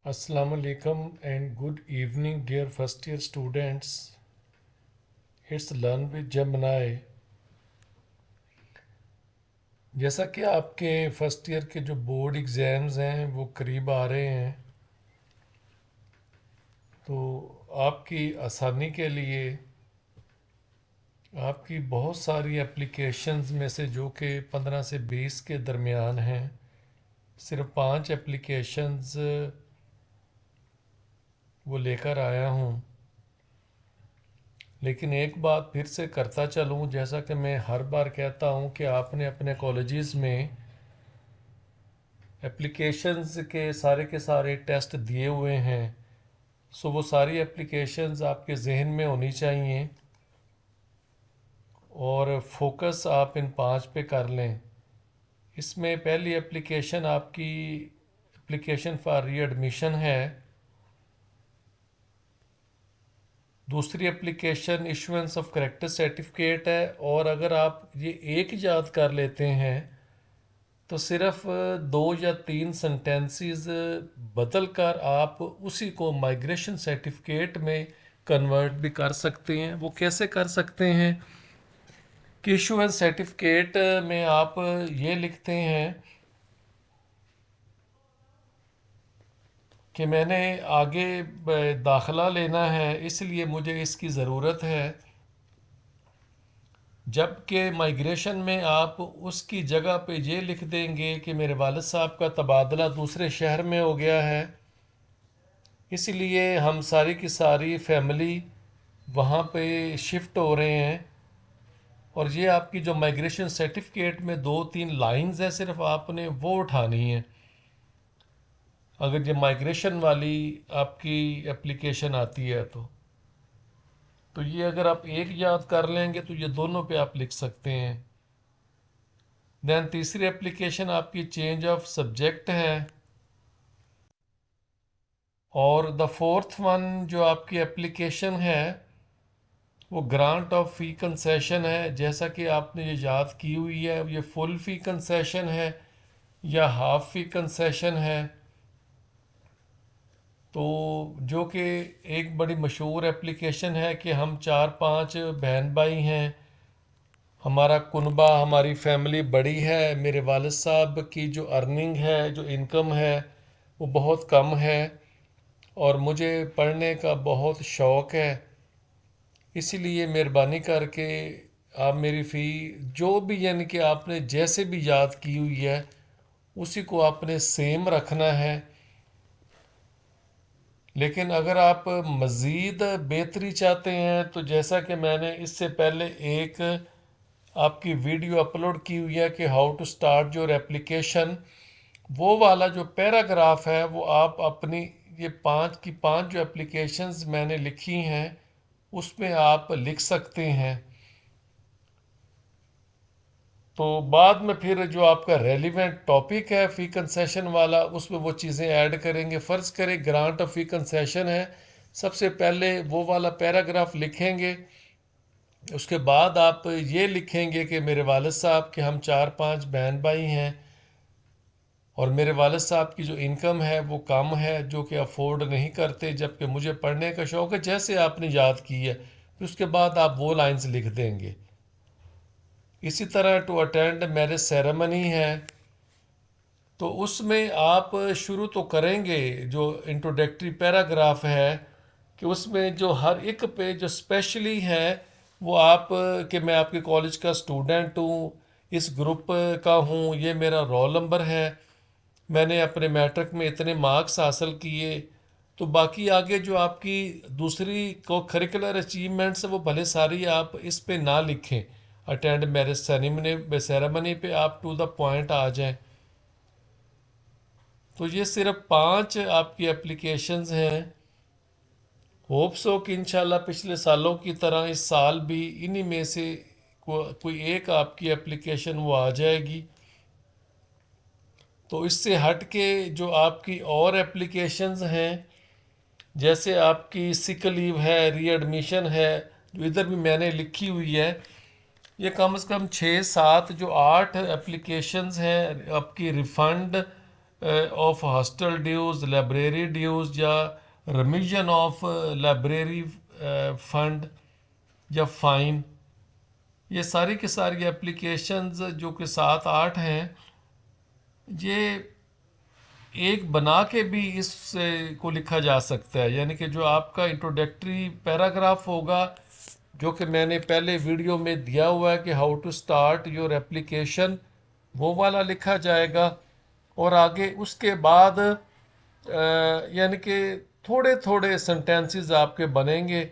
Assalamu alaikum and good evening, dear first year students. It's Learn with Gemini. जैसा कि आपके first year के जो बोर्ड एग्ज़ाम्स हैं वो करीब आ रहे हैं, तो आपकी आसानी के लिए आपकी बहुत सारी एप्लीकेशंस में से जो कि 15 से 20 के दरमियान हैं, सिर्फ 5 एप्लीकेशंस वो लेकर आया हूँ। लेकिन एक बात फिर से करता चलूँ, जैसा कि मैं हर बार कहता हूँ कि आपने अपने कॉलेजेस में एप्लीकेशंस के सारे टेस्ट दिए हुए हैं, सो वो सारी एप्लीकेशंस आपके जहन में होनी चाहिए और फोकस आप इन 5 पे कर लें। इसमें पहली एप्लीकेशन आपकी एप्लीकेशन फॉर री एडमिशन है। दूसरी application issuance of character certificate है, और अगर आप ये एक याद कर लेते हैं तो सिर्फ 2 या 3 सेंटेंसेस बदल कर आप उसी को माइग्रेशन सर्टिफिकेट में कन्वर्ट भी कर सकते हैं। वो कैसे कर सकते हैं कि इशुएंस सर्टिफिकेट में आप ये लिखते हैं कि मैंने आगे दाखला लेना है, इसलिए मुझे इसकी ज़रूरत है। जबकि माइग्रेशन में आप उसकी जगह पे ये लिख देंगे कि मेरे वालिद साहब का तबादला दूसरे शहर में हो गया है, इसलिए हम सारी की सारी फैमिली वहाँ पे शिफ्ट हो रहे हैं। और ये आपकी जो माइग्रेशन सर्टिफिकेट में 2-3 लाइंस है, सिर्फ आपने वो उठानी है। अगर ये माइग्रेशन वाली आपकी एप्लीकेशन आती है तो ये अगर आप एक याद कर लेंगे तो ये दोनों पे आप लिख सकते हैं। देन तीसरी एप्लीकेशन आपकी चेंज ऑफ सब्जेक्ट है, और द फोर्थ वन जो आपकी एप्लीकेशन है वो ग्रांट ऑफ फ़ी कंसेशन है। जैसा कि आपने ये याद की हुई है, ये फुल फ़ी कंसेशन है या हाफ फ़ी कंसेशन है। तो जो कि एक बड़ी मशहूर एप्लीकेशन है कि हम 4-5 बहन भाई हैं, हमारा कुनबा हमारी फैमिली बड़ी है, मेरे वालिद साहब की जो अर्निंग है, जो इनकम है वो बहुत कम है, और मुझे पढ़ने का बहुत शौक़ है, इसीलिए मेहरबानी करके आप मेरी फ़ी जो भी यानी कि आपने जैसे भी याद की हुई है उसी को आपने सेम रखना है। लेकिन अगर आप मज़ीद बेहतरी चाहते हैं तो जैसा कि मैंने इससे पहले एक आपकी वीडियो अपलोड की हुई है कि how to start your application, वो वाला जो पैराग्राफ है वो आप अपनी ये 5 की 5 जो एप्लीकेशंस मैंने लिखी हैं उसमें आप लिख सकते हैं। तो बाद में फिर जो आपका रेलिवेंट टॉपिक है फ़ी कंसेशन वाला, उसमें वो चीज़ें ऐड करेंगे। फ़र्ज़ करें ग्रांट ऑफ फ़ी कंसेशन है, सबसे पहले वो वाला पैराग्राफ लिखेंगे, उसके बाद आप ये लिखेंगे कि मेरे वालिद साहब के हम 4-5 बहन भाई हैं, और मेरे वालिद साहब की जो इनकम है वो कम है, जो कि अफोर्ड नहीं करते, जबकि मुझे पढ़ने का शौक़ है, जैसे आपने याद की है। फिर उसके बाद आप वो लाइंस लिख देंगे। इसी तरह टू अटेंड मैरिज सेरेमनी है, तो उसमें आप शुरू तो करेंगे जो इंट्रोडक्टरी पैराग्राफ है कि उसमें जो हर एक पे जो स्पेशली है वो आप कि मैं आपके कॉलेज का स्टूडेंट हूँ, इस ग्रुप का हूँ, ये मेरा रोल नंबर है, मैंने अपने मैट्रिक में इतने मार्क्स हासिल किए। तो बाकी आगे जो आपकी दूसरी को करिकुलर अचीवमेंट्स है वो भले सारी आप इस पे ना लिखें, अटेंड मैरिज सेरेमनी पे आप टू द पॉइंट आ जाएं। तो ये सिर्फ 5 आपकी एप्लीकेशंस हैं। होप सो कि इंशाल्लाह पिछले सालों की तरह इस साल भी इन्हीं में से कोई एक आपकी एप्लीकेशन वो आ जाएगी। तो इससे हट के जो आपकी और एप्लीकेशंस हैं, जैसे आपकी सिक लीव है, री एडमिशन है, जो इधर भी मैंने लिखी हुई है, ये कम से कम 6-7 जो 8 एप्लीकेशंस हैं आपकी refund of hostel dues, library dues या रिमिशन ऑफ लाइब्रेरी फंड या फ़ाइन, ये सारी की सारी एप्लीकेशंस जो कि 7-8 हैं, ये एक बना के भी इस को लिखा जा सकता है। यानी कि जो आपका इंट्रोडक्टरी पैराग्राफ होगा, जो कि मैंने पहले वीडियो में दिया हुआ है कि how to start your application, वो वाला लिखा जाएगा। और आगे उसके बाद यानी कि थोड़े थोड़े सेंटेंसेस आपके बनेंगे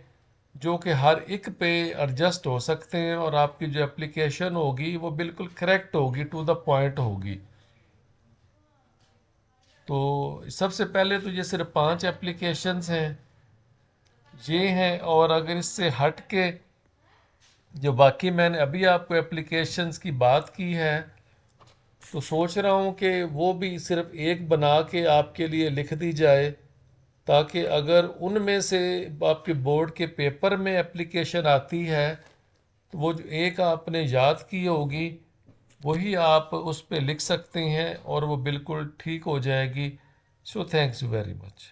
जो कि हर एक पे एडजस्ट हो सकते हैं, और आपकी जो एप्लीकेशन होगी वो बिल्कुल करेक्ट होगी, टू द पॉइंट होगी। तो सबसे पहले तो ये सिर्फ 5 एप्लीकेशंस हैं, ये हैं। और अगर इससे हट के जो बाकी मैंने अभी आपको एप्लीकेशंस की बात की है, तो सोच रहा हूँ कि वो भी सिर्फ एक बना के आपके लिए लिख दी जाए, ताकि अगर उनमें से आपके बोर्ड के पेपर में एप्लीकेशन आती है तो वो जो एक आपने याद की होगी वही आप उस पर लिख सकते हैं और वो बिल्कुल ठीक हो जाएगी। So thanks you very much.